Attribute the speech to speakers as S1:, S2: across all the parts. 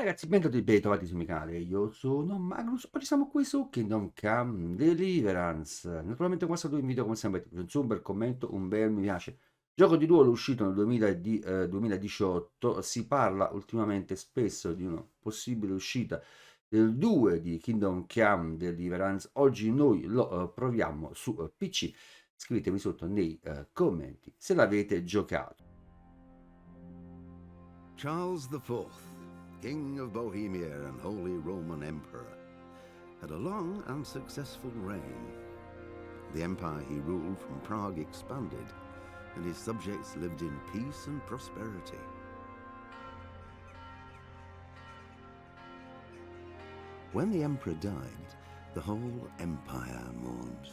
S1: Ragazzi, ben trovati sul mio canale, io sono Magnus, oggi siamo qui su Kingdom Come Deliverance. Naturalmente qua sono due video come sempre, un bel commento, un bel mi piace. Gioco di ruolo uscito nel 2018, si parla ultimamente spesso di una possibile uscita del 2 di Kingdom Come Deliverance. Oggi noi lo proviamo su PC, scrivetemi sotto nei commenti se l'avete giocato.
S2: Charles IV, King of Bohemia and Holy Roman Emperor, had a long and successful reign. The empire he ruled from Prague expanded, and his subjects lived in peace and prosperity. When the emperor died, the whole empire mourned.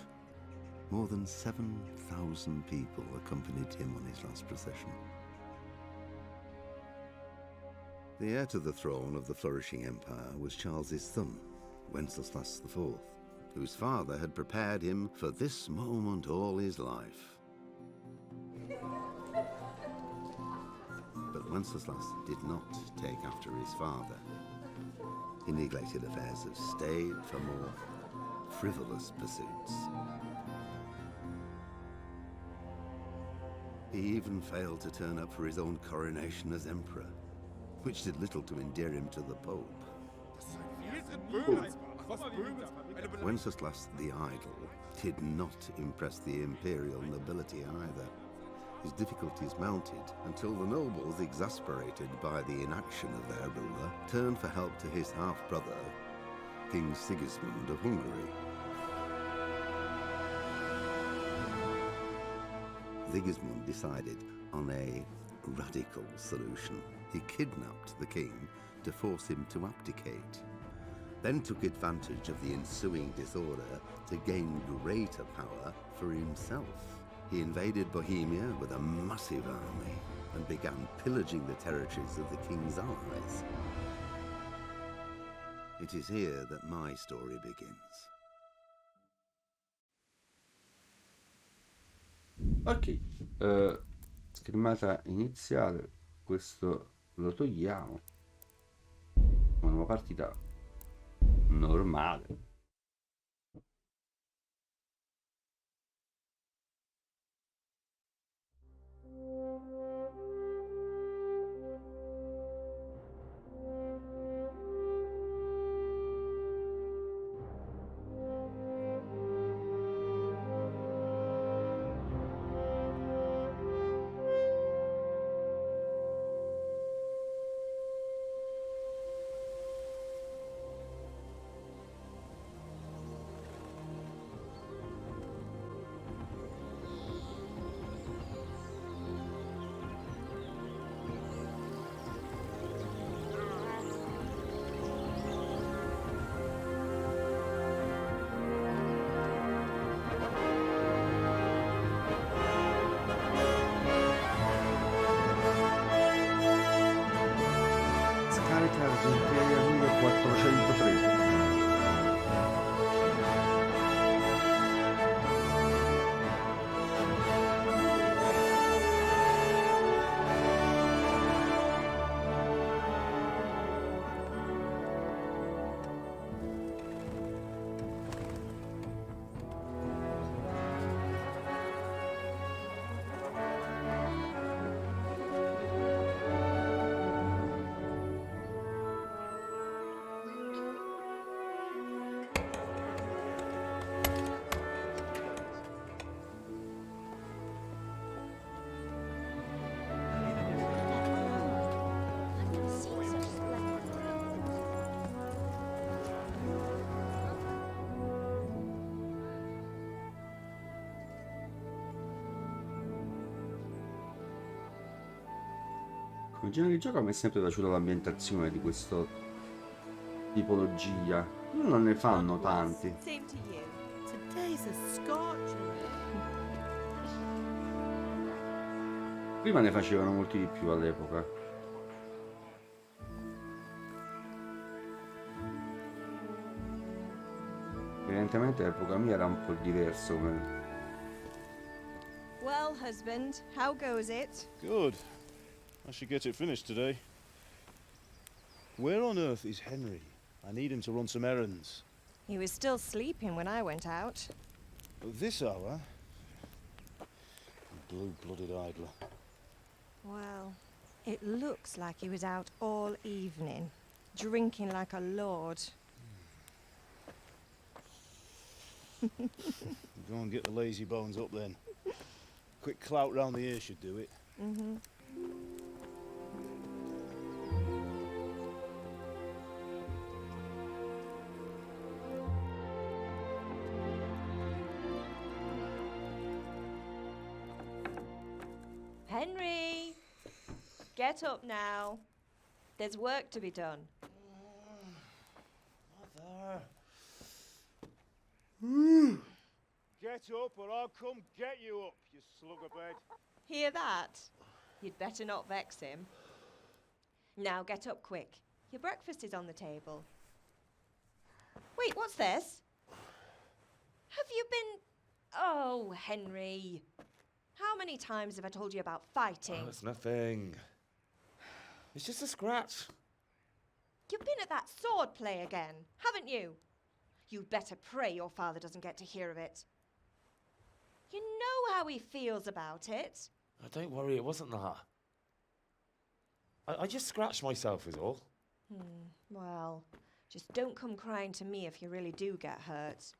S2: More than 7,000 people accompanied him on his last procession. The heir to the throne of the flourishing empire was Charles's son, Wenceslas IV, whose father had prepared him for this moment all his life. But Wenceslas did not take after his father. He neglected affairs of state for more frivolous pursuits. He even failed to turn up for his own coronation as emperor, which did little to endear him to the Pope. Wenceslas the Idle did not impress the imperial nobility either. His difficulties mounted until the nobles, exasperated by the inaction of their ruler, turned for help to his half-brother, King Sigismund of Hungary. Sigismund decided on a radical solution. He kidnapped the king to force him to abdicate, then took advantage of the ensuing disorder to gain greater power for himself. He invaded Bohemia with a massive army and began pillaging the territories of the king's allies. It is here that my story begins.
S1: Ok, schermata iniziale, questo lo togliamo, una nuova partita normale. Carica Argentea 1403. Come genere di gioco a me è sempre piaciuta l'ambientazione di questa tipologia. Non ne fanno tanti. Prima ne facevano molti di più all'epoca. Evidentemente l'epoca mia era un po' diverso come...
S3: Well, husband, how goes it?
S4: Good. I should get it finished today.
S3: Where on earth is Henry? I need him to run some errands.
S4: He was still sleeping when I went out.
S3: At this hour? Blue-blooded idler.
S4: Well, it looks like he was out all evening, drinking like a lord.
S3: Go and get the lazy bones up then. Quick clout round the ear should do it.
S4: Mm-hmm. Henry! Get up now. There's work to be done.
S3: Mother. Get up or I'll come get you up, you slugabed.
S4: Hear that? You'd better not vex him. Now get up quick. Your breakfast is on the table. Wait, what's this? Have you been... Oh, Henry. How many times have I told you about fighting?
S5: Oh, it's nothing. It's just a scratch.
S4: You've been at that sword play again, haven't you? You'd better pray your father doesn't get to hear of it. You know how he feels about it.
S5: Oh, don't worry, it wasn't that. I just scratched myself is all.
S4: Well, just don't come crying to me if you really do get hurt.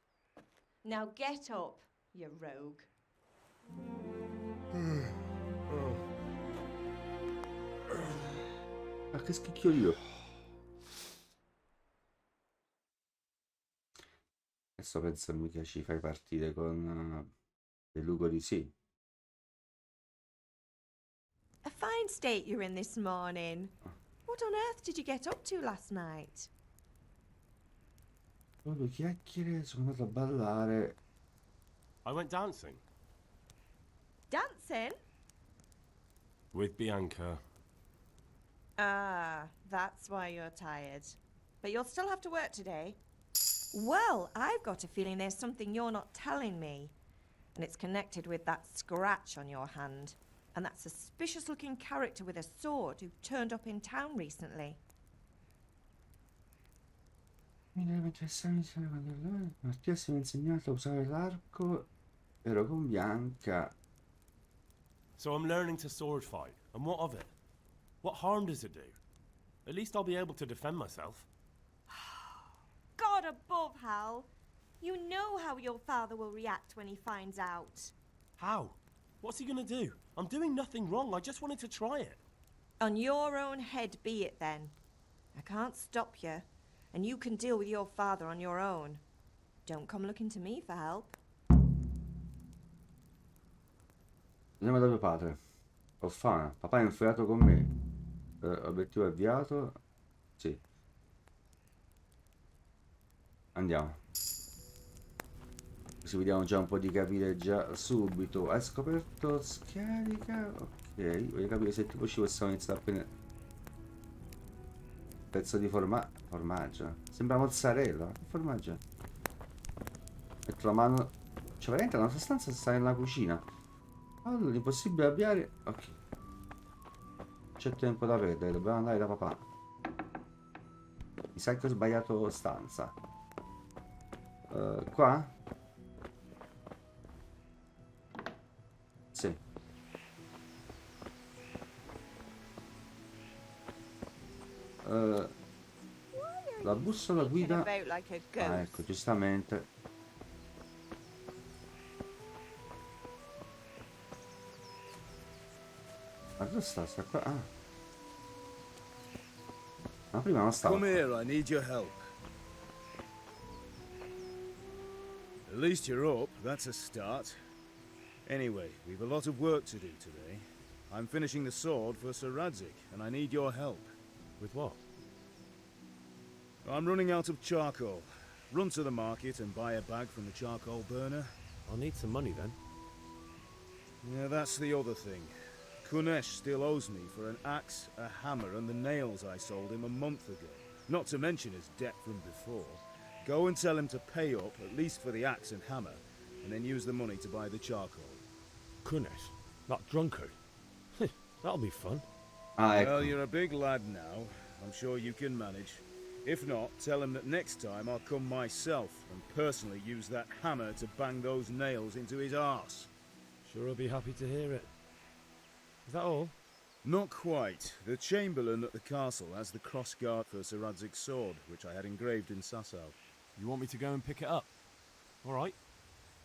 S4: Now get up, you rogue.
S1: Ma che schicchio io? Adesso penso mica ci fai partire con le lugori, sì.
S4: A fine state you're in this morning. What on earth did you get up to last night?
S1: Dopo due chiacchiere sono andato a ballare.
S6: I went dancing
S4: Dancing?
S6: with Bianca.
S4: Ah, that's why you're tired. But you'll still have to work today. Well, I've got a feeling there's something you're not telling me. And it's connected with that scratch on your hand. And that suspicious-looking character with a sword who turned up in town recently.
S1: Mi deve interessare iniziare quando Mattia si è insegnato a usare l'arco. Ero con Bianca.
S6: So I'm learning to sword fight. And what of it? What harm does it do? At least I'll be able to defend myself.
S4: God above, Hal. You know how your father will react when he finds out.
S6: How? What's he gonna do? I'm doing nothing wrong. I just wanted to try it.
S4: On your own head be it then. I can't stop you. And you can deal with your father on your own. Don't come looking to me for help.
S1: Andiamo da tuo padre. Ho fame. Papà è infilato con me. Obiettivo avviato. Sì. Andiamo. Così vediamo già un po' di capire già subito. Hai scoperto scarica? Ok. Voglio capire se tipo ci possiamo iniziare appena. Pezzo di formaggio. Sembra mozzarella. Che formaggio? Metto la mano. Cioè veramente la nostra stanza sta nella cucina. Allora, impossibile avviare. Ok. C'è tempo da perdere, dobbiamo andare da papà. Mi sa che ho sbagliato stanza. Qua? Sì. La bussola guida. Ah, ecco, giustamente. Ma dove sta? Sta qua? Ah. Ma prima non stava.
S3: Come here, I need your help. At least you're up, that's a start. Anyway, we've a lot of work to do today. I'm finishing the sword for Sir Radzik, and I need your help.
S6: With what?
S3: I'm running out of charcoal. Run to the market and buy a bag from the charcoal burner.
S6: I'll need some money then.
S3: Yeah, that's the other thing. Kunesh still owes me for an axe, a hammer, and the nails I sold him a month ago. Not to mention his debt from before. Go and tell him to pay up, at least for the axe and hammer, and then use the money to buy the charcoal.
S6: Goodness, that drunkard. That'll be fun.
S1: Ah, ecco.
S3: Well, you're a big lad now. I'm sure you can manage. If not, tell him that next time I'll come myself and personally use that hammer to bang those nails into his arse.
S7: Sure, I'll be happy to hear it. Is that all?
S3: Not quite. The Chamberlain at the castle has the crossguard for Sir Radzig's sword, which I had engraved in Sasau.
S7: You want me to go and pick it up? All right.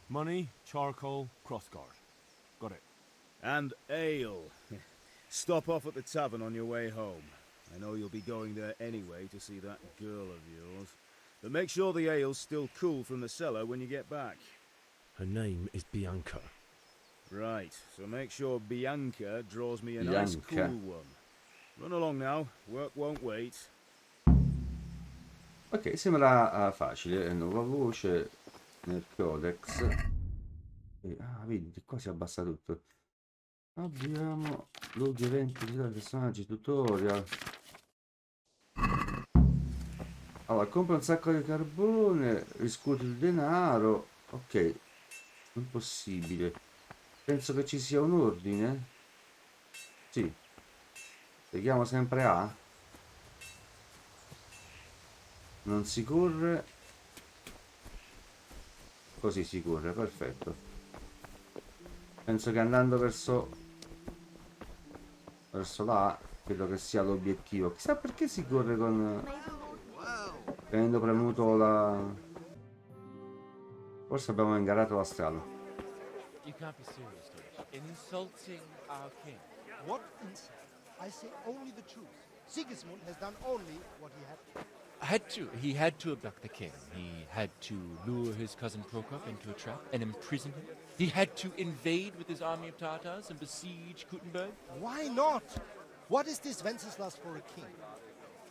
S7: Money, charcoal, crossguard. Got it.
S3: And ale. Stop off at the tavern on your way home. I know you'll be going there anyway to see that girl of yours. But make sure the ale's still cool from the cellar when you get back.
S7: Her name is Bianca.
S3: Right, so make sure Bianca draws me a nice cool one. Run along now, work won't wait.
S1: Ok, sembra facile, nuova voce nel codex. Vedi, che qua si abbassa tutto. Abbiamo luoghi, eventi, personaggi, tutorial. Allora, compra un sacco di carbone, riscuoti il denaro. Ok, impossibile. Penso che ci sia un ordine. Sì. Vediamo sempre A. Non si corre. Così si corre, perfetto. Penso che andando verso là, credo che sia l'obiettivo. Chissà perché si corre con... tenendo premuto la... Forse abbiamo ingarato la strada.
S8: You can't be serious, George. Insulting our king.
S9: What insult? I say only the truth. Sigismund has done only what he had to.
S8: He had to abduct the king. He had to lure his cousin Prokop into a trap and imprison him. He had to invade with his army of Tatars and besiege Kuttenberg.
S9: Why not? What is this Wenceslas for a king?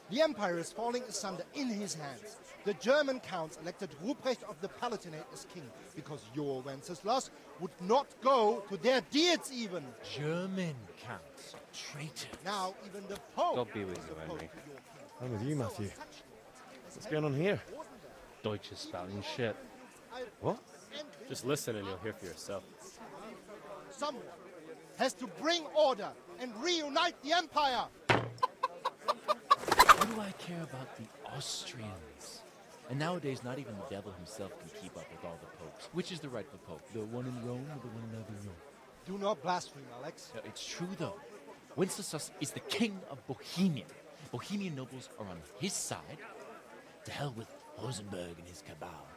S9: The empire is falling asunder in his hands. The German counts elected Ruprecht of the Palatinate as king because your Wenceslas would not go to their deeds even.
S8: German counts. Traitor.
S9: Now even the Pope
S5: God be with
S9: is
S5: you,
S9: opposed
S5: Henry.
S9: to your king.
S7: I'm with you, Matthew. What's going on here?
S5: Deutsch is spouting shit.
S7: What?
S5: Just listen and you'll hear for yourself.
S9: Someone has to bring order and reunite the empire.
S8: What do I care about the Austrians? And nowadays, not even the devil himself can keep up with all the popes. Which is the rightful pope? The one in Rome or the one in Avignon?
S9: Do not blaspheme, Alex.
S8: It's true, though. Wenceslas is the king of Bohemia. Bohemian nobles are on his side. To hell with Rosenberg and his cabal.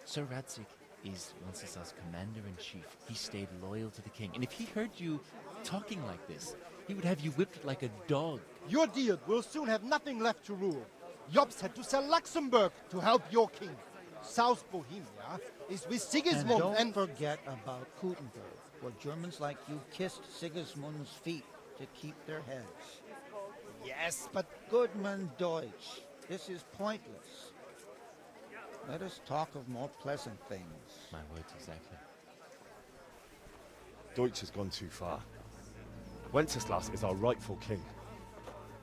S8: Sir Radzig is Wenceslas' commander-in-chief. He stayed loyal to the king. And if he heard you talking like this, he would have you whipped like a dog.
S9: Your deal will soon have nothing left to rule. Jobst had to sell Luxembourg to help your king. South Bohemia is with Sigismund
S10: and don't forget about Kuttenberg, where Germans like you kissed Sigismund's feet to keep their heads.
S9: Yes, but
S10: Goodman Deutsch, this is pointless. Let us talk of more pleasant things.
S8: My words exactly.
S7: Deutsch has gone too far. Wenceslas is our rightful king.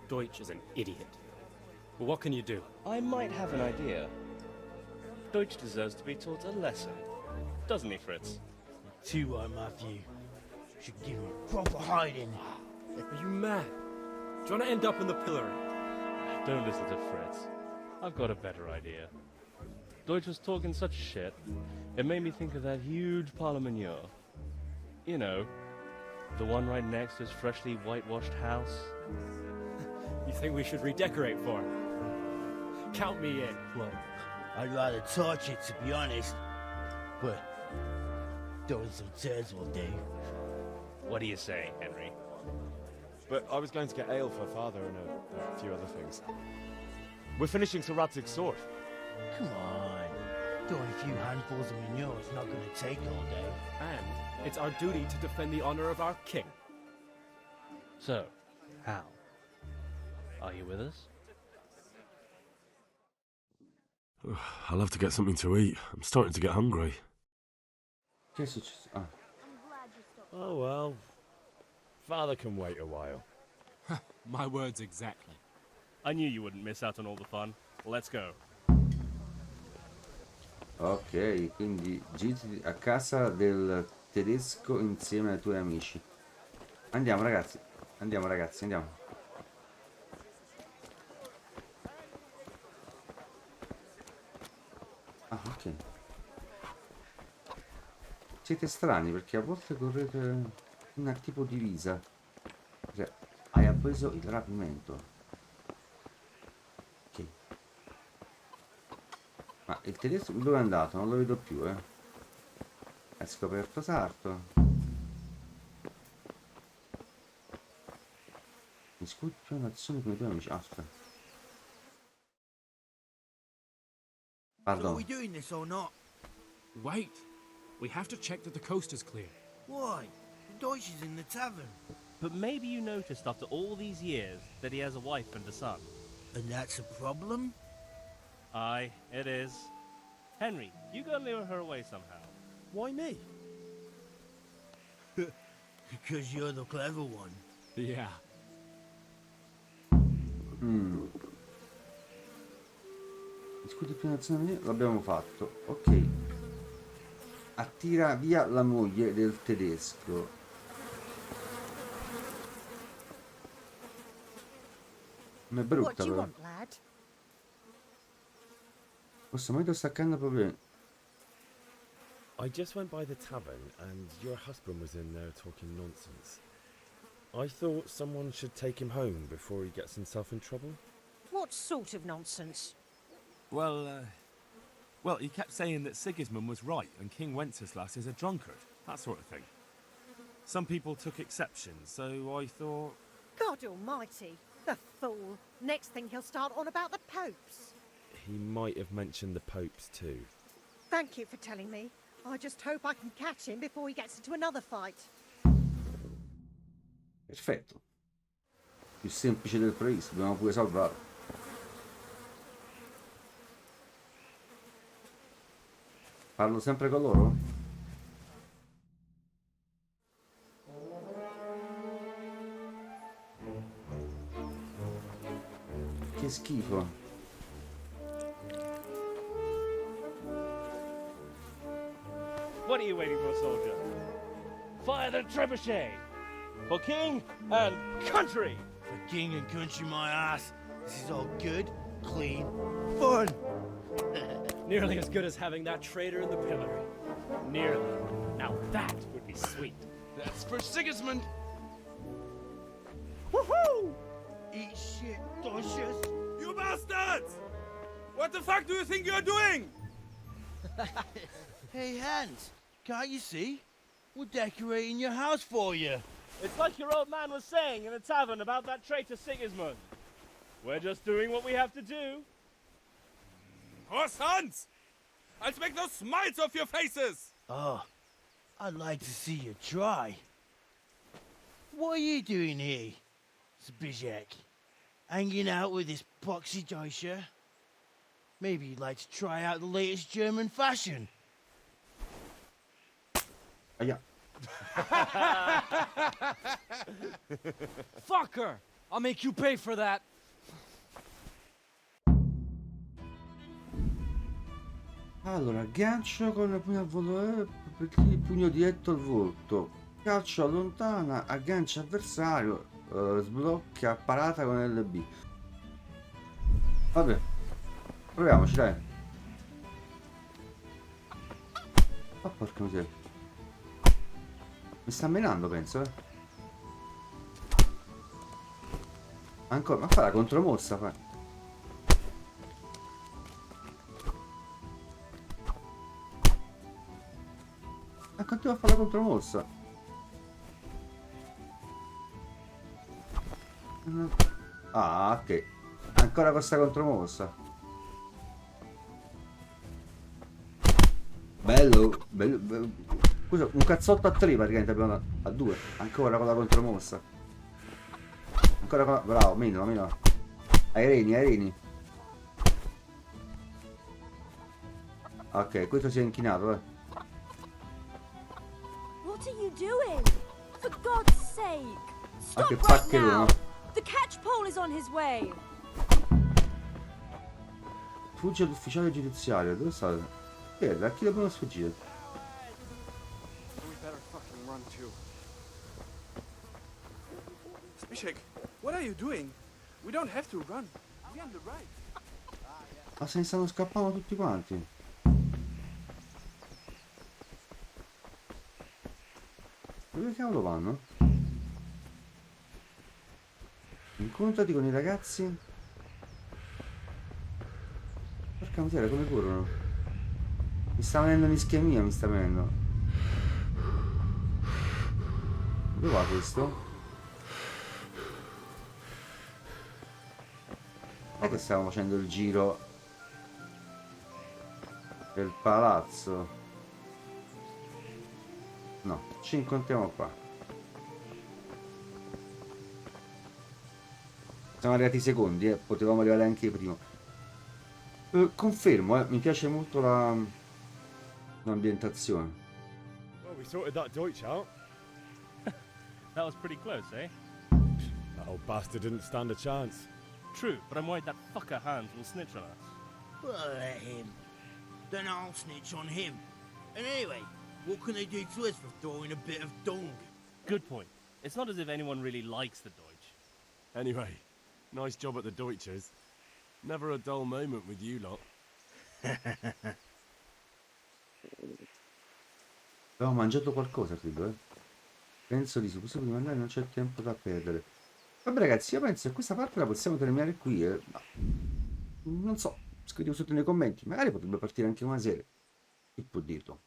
S5: Deutsch is an idiot. But what can you do? I might have an idea. Deutsch deserves to be taught a lesson. Doesn't he, Fritz?
S11: Too right, Matthew. Should give him a proper hiding.
S5: Are you mad? Do you want to end up in the pillory? Don't listen to Fritz. I've got a better idea. Deutsch was talking such shit, it made me think of that huge parliament. You know, the one right next to his freshly whitewashed house. You think we should redecorate for him? Count me in.
S11: Well, I'd rather torch it, to be honest. But throwing some turds will do.
S5: What do you say, Henry?
S7: But I was going to get ale for father and a few other things. We're finishing Sir Radzig's sword.
S11: Come on. Throwing a few handfuls of manure is not going to take all day.
S5: And it's our duty to defend the honor of our king. So, Hal, are you with us?
S7: I'll have to get something to eat. I'm starting to get hungry.
S1: Che è successo? Ah.
S7: Oh well. Father can wait a while.
S12: My words exactly.
S5: I knew you wouldn't miss out on all the fun. Let's go.
S1: Ok, quindi giri a casa del tedesco insieme ai tuoi amici. Andiamo ragazzi, andiamo. Ah, ok. Siete strani perché a volte correte una tipo divisa. Cioè, hai appreso il rapimento. Ok. Ma il tedesco dove è andato? Non lo vedo più, eh. Hai scoperto Sarto. Mi scusi più un'azione con i tuoi amici. Aspetta.
S11: So are
S1: Pardon.
S11: we doing this or not?
S12: Wait. We have to check that the coast is clear.
S11: Why? The Deutsch is in the tavern.
S5: But maybe you noticed after all these years that he has a wife and a son.
S11: And that's a problem?
S5: Aye, it is. Henry, you gotta lure her away somehow.
S6: Why me?
S11: Because you're the clever one.
S12: Yeah.
S1: Discuti più un'azione. L'abbiamo fatto. Ok. Attira via la moglie del tedesco. Non è brutta
S13: What do you
S1: però.
S13: want, lad?
S1: Questo momento sta accadendo proprio.
S6: I just went by the tavern and your husband was in there talking nonsense. I thought someone should take him home before he gets himself in trouble.
S13: What sort of nonsense?
S14: Well, he kept saying that Sigismund was right and King Wenceslas is a drunkard, that sort of thing. Some people took exception, so I thought...
S13: God almighty, the fool. Next thing he'll start on about the popes.
S6: He might have mentioned the popes too.
S13: Thank you for telling me. I just hope I can catch him before he gets into another fight.
S1: Perfetto. Più semplice del previsto, dobbiamo pure salvare. Parlo sempre con loro? Che schifo.
S5: What are you waiting for, soldier? Fire the trebuchet! For king and country!
S11: For king and country, my ass. This is all good, clean, fun.
S15: Nearly as good as having that traitor in the pillory. Nearly. Now that would be sweet.
S8: That's for Sigismund.
S11: Woohoo! Eat shit, Docious.
S14: You bastards! What the fuck do you think you're doing?
S11: Hey, Hans, can't you see? We're decorating your house for you.
S5: It's like your old man was saying in the tavern about that traitor Sigismund. We're just doing what we have to do.
S14: Oh, sons! I'll make those smiles off your faces!
S11: Oh, I'd like to see you try. What are you doing here, Zbigniew? Hanging out with this poxy Deutscher? Maybe you'd like to try out the latest German fashion.
S1: Aia.
S15: Fucker! I'll make you pay for that.
S1: Allora, gancio con il pugno al volo, il pugno diretto al volto. Calcio allontana, aggancia avversario, sblocca parata con LB. Vabbè, proviamoci, dai. Oh, porca miseria. Mi sta menando, penso, Ancora, ma fa la contromossa, fa. Ma continua a fare la contromossa. Ah, ok. Ancora questa contromossa. Bello, bello, bello. Scusa, un cazzotto a 3 praticamente abbiamo a 2. Ancora con la contromossa. Ancora con la... Bravo, meno. Ai reni. Ok, questo si è inchinato,
S16: What are you doing? For God's sake! Stop
S1: che
S16: right
S1: pacchero,
S16: now!
S1: no?
S16: The catch pole is on his way!
S1: Fugge l'ufficiale giudiziario, dove sta? A chi dobbiamo sfuggire?
S17: We better fucking run too. Zbigniew, what are you doing? We don't have to run. We're on the right.
S1: Ma se ne stanno scappando tutti quanti. Dove cavolo vanno? Incontrati con i ragazzi. Porca miseria, come corrono? Mi sta venendo un'ischemia, mi sta venendo. Dove va questo? Non è che stiamo facendo il giro del palazzo. No, ci incontriamo qua. Siamo arrivati secondi, potevamo arrivare anche prima. Confermo, mi piace molto l'ambientazione.
S14: Well, we sorted that Deutsch out.
S5: That was pretty close, eh?
S14: That old bastard didn't stand a chance.
S5: True, but I'm worried that fucker Hans will snitch on us.
S11: Well, let him. Then I'll snitch on him. And anyway, what can they do to us for throwing a bit of dung?
S5: Good point. It's not as if anyone really likes the Deutsch.
S14: Anyway, nice job at the Deutschers. Never a dull moment with you lot.
S1: Avevo mangiato qualcosa, credo, Penso di sì, questo prima andare non c'è tempo da perdere. Vabbè ragazzi, io penso che questa parte la possiamo terminare qui, ma non so, scrivete sotto nei commenti, magari potrebbe partire anche una serie. Chi può dirlo?